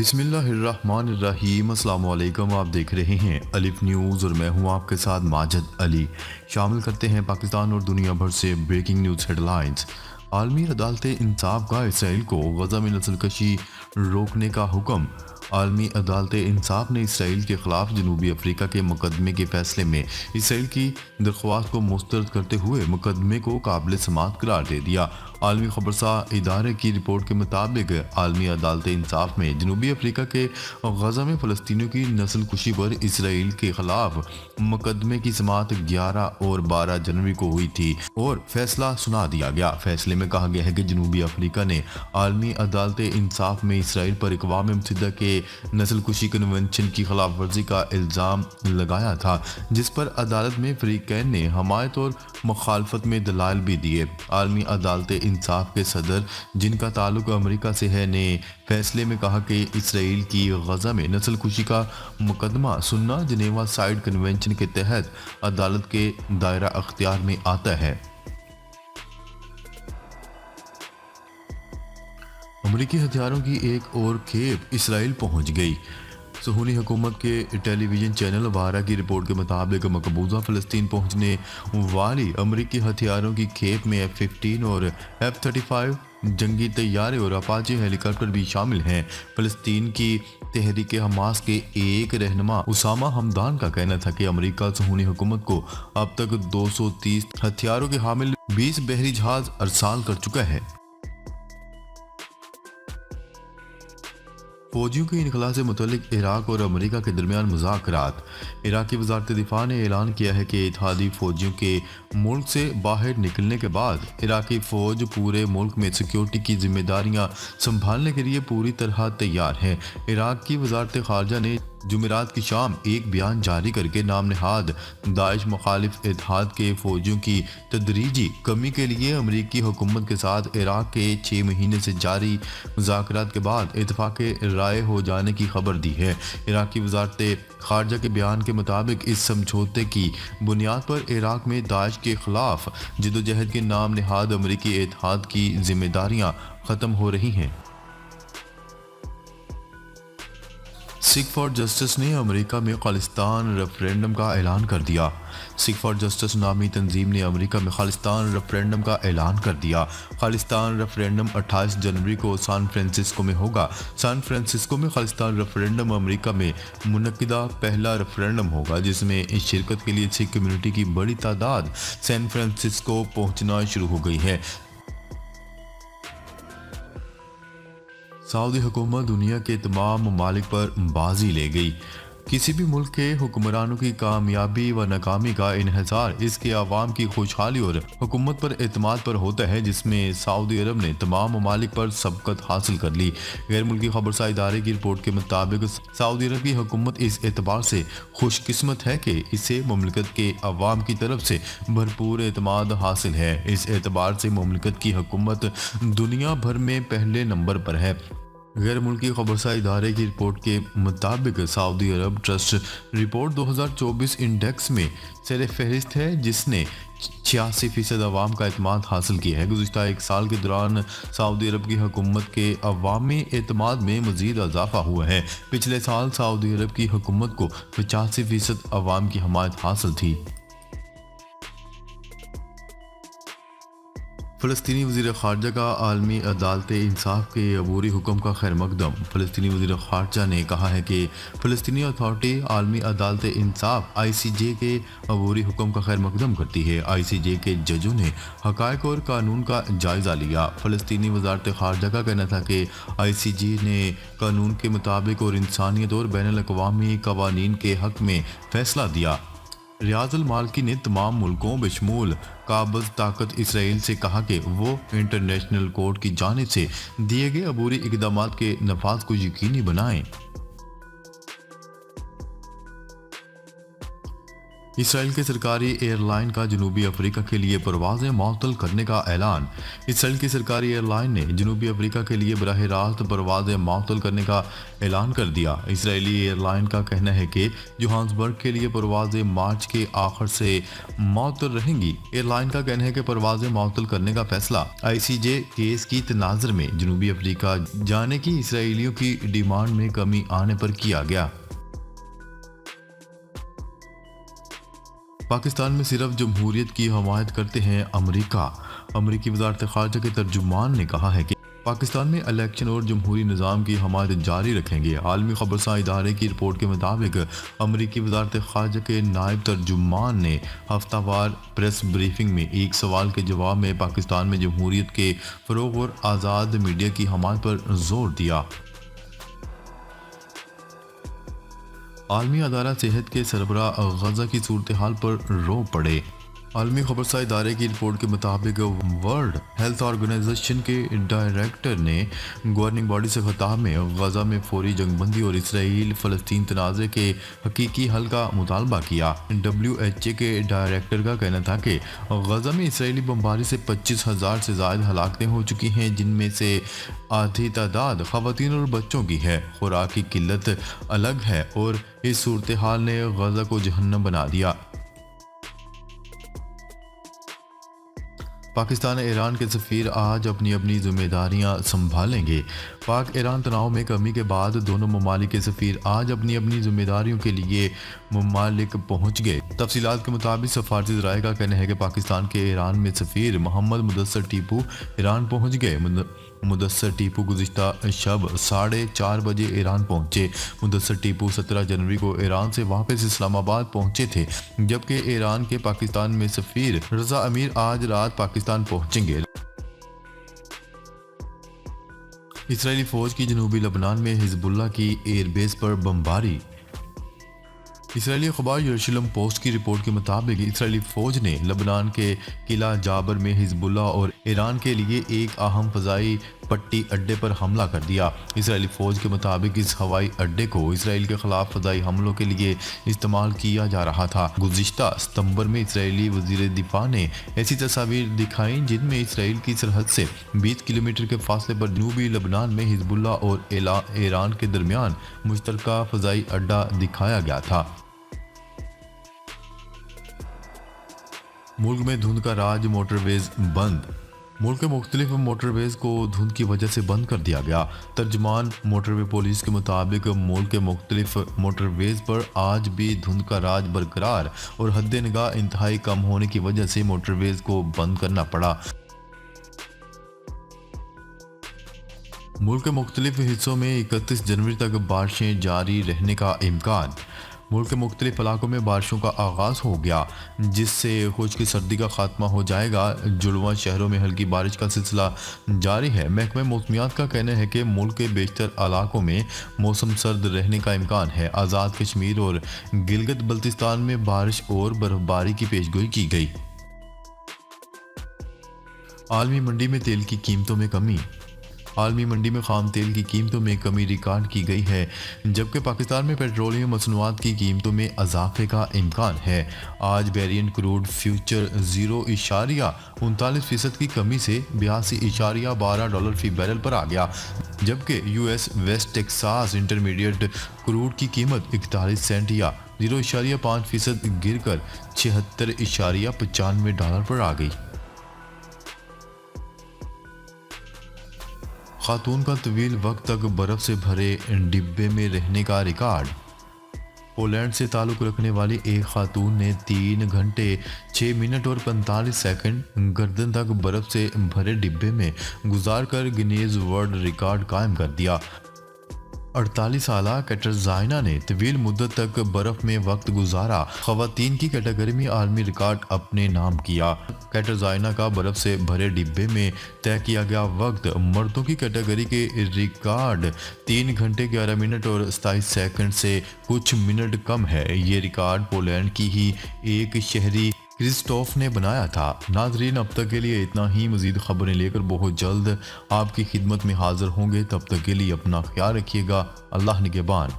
बिस्मिल्लाहिर्रहमानिर्रहीम। अस्सलाम वालेकुम। आप देख रहे हैं अलिफ न्यूज़ और मैं हूं आपके साथ माजिद अली। शामिल करते हैं पाकिस्तान और दुनिया भर से ब्रेकिंग न्यूज़ हेडलाइंस। आलमी अदालत इंसाफ का इसराइल को गजा में नस्लकशी रोकने का हुक्म। आलमी अदालत इंसाफ ने इसराइल के खिलाफ जनूबी अफ्रीका के मुकदमे के फैसले में इसराइल की दरख्वास्त को मुस्तरद करते हुए मुकदमे को काबिल समाअत करार दे दिया। आलमी खबरसा इदारे की रिपोर्ट के मुताबिक आलमी अदालत इंसाफ में जनूबी अफ्रीका के गजा में फ़लस्तीनियों की नस्ल कुशी पर इसराइल के खिलाफ मुकदमे की समाअत 11 और 12 जनवरी को हुई थी और फैसला सुना दिया गया। फैसले में कहा गया है कि जनूबी अफ्रीका ने आलमी अदालत इंसाफ में इसराइल पर अक़वाम मुत्तहिदा के नस्ल कुशी कन्वेंशन की खिलाफ वर्जी का इल्ज़ाम लगाया था, जिस पर अदालत में फ़रीक़ैन ने हमायत और मुखालफत में दलाइल भी दिए। आलमी अदालत इंसाफ के सदर, जिनका ताल्लुक अमेरिका से है, ने फैसले में कहा कि इसराइल की गजा में नस्ल कुशी का मुकदमा सुनना जनेवा साइड कन्वेंशन के तहत अदालत के दायरा अख्तियार में आता है। अमेरिकी हथियारों की एक और खेप इसराइल पहुंच गई। सहूनी हुकूमत के टेलीविज़न चैनल वारा की रिपोर्ट के मुताबिक मकबूजा फ़लस्तीन पहुंचने वाली अमेरिकी हथियारों की खेप में F-15 और F-35 जंगी तैयारे और अपाचे हेलीकॉप्टर भी शामिल हैं। फ़लस्तीन की तहरीक हमास के एक रहनुमा उसामा हमदान का कहना था कि अमेरिका सहूनी हुकूमत को अब तक 230 हथियारों के हामिल 20 बहरी जहाज अरसाल कर चुका है। फौजियों के इनखला से मुतल्लिक इराक और अमेरिका के दरमियान मुज़ाकरात। इराकी वज़ारत दिफ़ा ने ऐलान किया है कि इत्तेहादी फ़ौजियों के मुल्क से बाहर निकलने के बाद इराकी फ़ौज पूरे मुल्क में सिक्योरिटी की जिम्मेदारियां संभालने के लिए पूरी तरह तैयार है। इराक की वज़ारत ख़ारजा ने जुमेरात की शाम एक बयान जारी करके नाम नहाद दाइश मुखालिफ इत्तेहाद के फ़ौजियों की तदरीजी कमी के लिए अमेरिकी हुकूमत के साथ इराक के 6 महीने से जारी मुज़ाकरात के बाद इत्तफाक़ राय हो जाने की खबर दी है। इराकी वज़ारत ख़ारजा के बयान के मुताबिक इस समझौते की बुनियाद पर इराक में दाइश के ख़िलाफ़ जदोजहद के नाम नहाद अमेरिकी इत्तेहाद की जिम्मेदारियाँ ख़त्म हो रही हैं। सिख फॉर जस्टिस ने अमेरिका में खालिस्तान रेफरेंडम का ऐलान कर दिया। सिख फॉर जस्टिस नामी तंजीम ने अमेरिका में खालिस्तान रेफरेंडम का ऐलान कर दिया। खालिस्तान रेफरेंडम 28 जनवरी को सैन फ्रांसिस्को में होगा। सैन फ्रांसिस्को में खालिस्तान रेफरेंडम अमेरिका में मुनक्किदा पहला रेफरेंडम होगा, जिसमें इस शिरकत के लिए सिख कम्युनिटी की बड़ी तादाद सैन फ्रांसिस्को पहुंचना शुरू हो गई है। सऊदी हुकूमत दुनिया के तमाम ममालिक पर बाजी ले गई। किसी भी मुल्क के हुक्मरानों की कामयाबी व नाकामी का इन्हिसार इसके अवाम की खुशहाली और हुकूमत पर एतमाद पर होता है, जिसमें सऊदी अरब ने तमाम ममालिक पर सबकत हासिल कर ली। गैर मुल्की खबरसा इदारे की रिपोर्ट के मुताबिक सऊदी अरब की हुकूमत इस एतबार से खुशकिस्मत है कि इसे मुमलिकत के अवाम की तरफ से भरपूर एतमाद हासिल है। इस एतबार से मुमलिकत की हुकूमत दुनिया भर में पहले नंबर पर है। गैर मुल्की खबरसा इदारे की रिपोर्ट के मुताबिक सऊदी अरब ट्रस्ट रिपोर्ट 2024 इंडेक्स में सर फहरिस्त है, जिसने 86% अवाम का एतमाद हासिल किया है। गुज़िश्ता एक साल के दौरान सऊदी अरब की हुकूमत के अवामी एतमाद में मज़ीद इजाफा हुआ है। पिछले साल सऊदी अरब की हुकूमत को 85% अवाम की हमायत हासिल थी। फ़लस्तीनी वज़ीर ख़ारजा का आलमी अदालत इंसाफ के अबूरी हुक्म का खैर मकदम। फ़लस्तीनी वज़ीर ख़ारजा ने कहा है कि फ़लस्तीनी अथॉरिटी आलमी अदालत इंसाफ ICJ के अबूरी हुक्म का खैर मकदम करती है। ICJ के जजों ने हक़ाइक़ और कानून का जायज़ा लिया। फ़लस्तीनी वज़ारत ख़ारजा का कहना था कि ICJ ने कानून के मुताबिक और इंसानियत और बैनुल अक़वामी क़वानीन के हक़ में फ़ैसला दिया। रियाज़ुल मालिकी ने तमाम मुल्कों बशमूल काबज़ ताकत इसराइल से कहा कि वो इंटरनेशनल कोर्ट की जानिब से दिए गए अबूरी इक़दामात के नफाज को यकीनी बनाएं। इसराइल के सरकारी एयरलाइन का जनूबी अफ्रीका के लिए परवाजें मअतल करने का ऐलान। इसराइल की सरकारी एयरलाइन ने जनूबी अफ्रीका के लिए बराह रास्त परवाजें मअतल करने का ऐलान कर दिया। इसराइली एयरलाइन का कहना है कि जोहान्सबर्ग के लिए परवाजें मार्च के आखिर से मअतल रहेंगी। एयरलाइन का कहना है कि परवाजें मअतल करने का फैसला ICJ केस की तनाजर में जनूबी अफ्रीका जाने की इसराइलियों की डिमांड में कमी आने पर किया गया। पाकिस्तान में सिर्फ जमहूरियत की हमायत करते हैं अमेरिका। अमेरिकी वजारत खारजा के तर्जुमान ने कहा है कि पाकिस्तान में इलेक्शन और जमहूरी निज़ाम की हमायत जारी रखेंगे। आलमी खबरसां इदारे की रिपोर्ट के मुताबिक अमेरिकी वजारत खारजा के नायब तर्जुमान ने हफ्तावार प्रेस ब्रीफिंग में एक सवाल के जवाब में पाकिस्तान में जमहूरियत के फ़रोग़ और आज़ाद मीडिया की हमायत पर जोर दिया। आलमी अदारा सेहत के सरबरा गजा की सूरत हाल पर रो पड़े। आलमी खबरसां इदारे की रिपोर्ट के मुताबिक वर्ल्ड हेल्थ ऑर्गेनाइजेशन के डायरेक्टर ने गवर्निंग बॉडी से खिताब में गजा में फौरी जंगबंदी और इसराइल फ़लस्तीन तनाज़े के हकीकी हल का मुतालबा किया। WHO के डायरेक्टर का कहना था कि गजा में इसराइली बमबारी से 25,000 से ज़ायद हलाकतें हो चुकी हैं, जिनमें से आधी तादाद ख़वातीन और बच्चों की है। खुराक की किल्लत अलग है और इस सूरत हाल ने गजा को जहन्नम बना दिया। पाकिस्तान ईरान के सफ़ीर आज अपनी अपनी जिम्मेदारियां संभालेंगे। पाक ईरान तनाव में कमी के बाद दोनों ममालिक के सफ़ीर आज अपनी अपनी जिम्मेदारियों के लिए ममालिक पहुंच गए। तफसीलात के मुताबिक सफारती ज़राए का कहना है कि पाकिस्तान के ईरान में सफ़ीर मोहम्मद मुदस्सर टीपू ईरान पहुंच गए। मुदस्सर टीपू गुज़िश्ता शब 4:30 बजे ईरान पहुंचे। मुदस्सर टीपू 17 जनवरी को ईरान से वापस इस्लामाबाद पहुंचे थे, जबकि ईरान के पाकिस्तान में सफ़ीर रज़ा अमीर आज रात पाकिस्तान पहुंचेंगे। इसराइली फ़ौज की जनूबी लबनान में हिजबुल्लाह की एयरबेस पर बमबारी। इसराइली अखबार यरूशलेम पोस्ट की रिपोर्ट के मुताबिक इसराइली फ़ौज ने लबनान के किला जाबर में हिजबुल्लाह और ईरान के लिए एक अहम फ़ज़ाई पट्टी अड्डे पर हमला कर दिया। इसराइली फ़ौज के मुताबिक इस हवाई अड्डे को इसराइल के खिलाफ फ़ज़ाई हमलों के लिए इस्तेमाल किया जा रहा था। गुज़िश्ता सितंबर में इसराइली वज़ीर दिफा ने ऐसी तस्वीर दिखाई जिनमें इसराइल की सरहद से 20 किलोमीटर के फासले पर जनूबी लबनान में हिजबुल्लाह और ईरान के दरमियान मुश्तरका फ़ज़ाई अड्डा दिखाया गया था। मुल्क में धुंध का राज, मोटरवेज बंद। मुल्क के मुख्तलिफ मोटरवेज को धुंध की वजह से बंद कर दिया गया। तर्जमान मोटरवे पुलिस के मुताबिक मुल्क के मुख्तलिफ मोटरवेज पर आज भी धुंध का राज बरकरार और हद निगाह इंतहाई कम होने की वजह से मोटरवेज को बंद करना पड़ा। मुल्क के मुख्तलिफ हिस्सों में 31 जनवरी तक बारिशें जारी रहने का इम्कान। मुल्क के मुख्तलिफ इलाकों में बारिशों का आगाज़ हो गया, जिससे खुश्क सर्दी का खात्मा हो जाएगा। जुड़वा शहरों में हल्की बारिश का सिलसिला जारी है। महकमा मौसमियात का कहना है कि मुल्क के बेशतर इलाकों में मौसम सर्द रहने का इम्कान है। आज़ाद कश्मीर और गिलगित बल्तिस्तान में बारिश और बर्फबारी की पेशगोई की गई। आलमी मंडी में तेल की कीमतों में कमी। आलमी मंडी में खाम तेल की कीमतों में कमी रिकॉर्ड की गई है, जबकि पाकिस्तान में पेट्रोलियम मसनूआत की कीमतों में इजाफे का इम्कान है। आज वेरिएंट क्रूड फ्यूचर 0.39% की कमी से $82.12 फी बैरल पर आ गया, जबकि US West Texas intermediate crude की कीमत 41 सेंट या 0.5% गिरकर $76.95 पर आ गई। खातून का तवील वक्त तक बर्फ से भरे डिब्बे में रहने का रिकॉर्ड। पोलैंड से ताल्लुक़ रखने वाली एक खातून ने 3 घंटे 6 मिनट और 45 सेकंड गर्दन तक बर्फ से भरे डिब्बे में गुजारकर गिनीज वर्ल्ड रिकॉर्ड कायम कर दिया। 48 साला कैटरजाइना ने तवील मुद्दत तक बर्फ में वक्त गुजारा। खवातीन की कैटेगरी में आलमी रिकॉर्ड अपने नाम किया। कैटरजाइना का बर्फ से भरे डिब्बे में तय किया गया वक्त मर्दों की कैटेगरी के रिकॉर्ड 3 घंटे 11 मिनट और 27 सेकंड से कुछ मिनट कम है। ये रिकॉर्ड पोलैंड की ही एक शहरी क्रिस्टोफ ने बनाया था। नाजरीन, अब तक के लिए इतना ही। मजीद खबरें लेकर बहुत जल्द आपकी खिदमत में हाजिर होंगे। तब तक के लिए अपना ख्याल रखिएगा। अल्लाह निगहबान।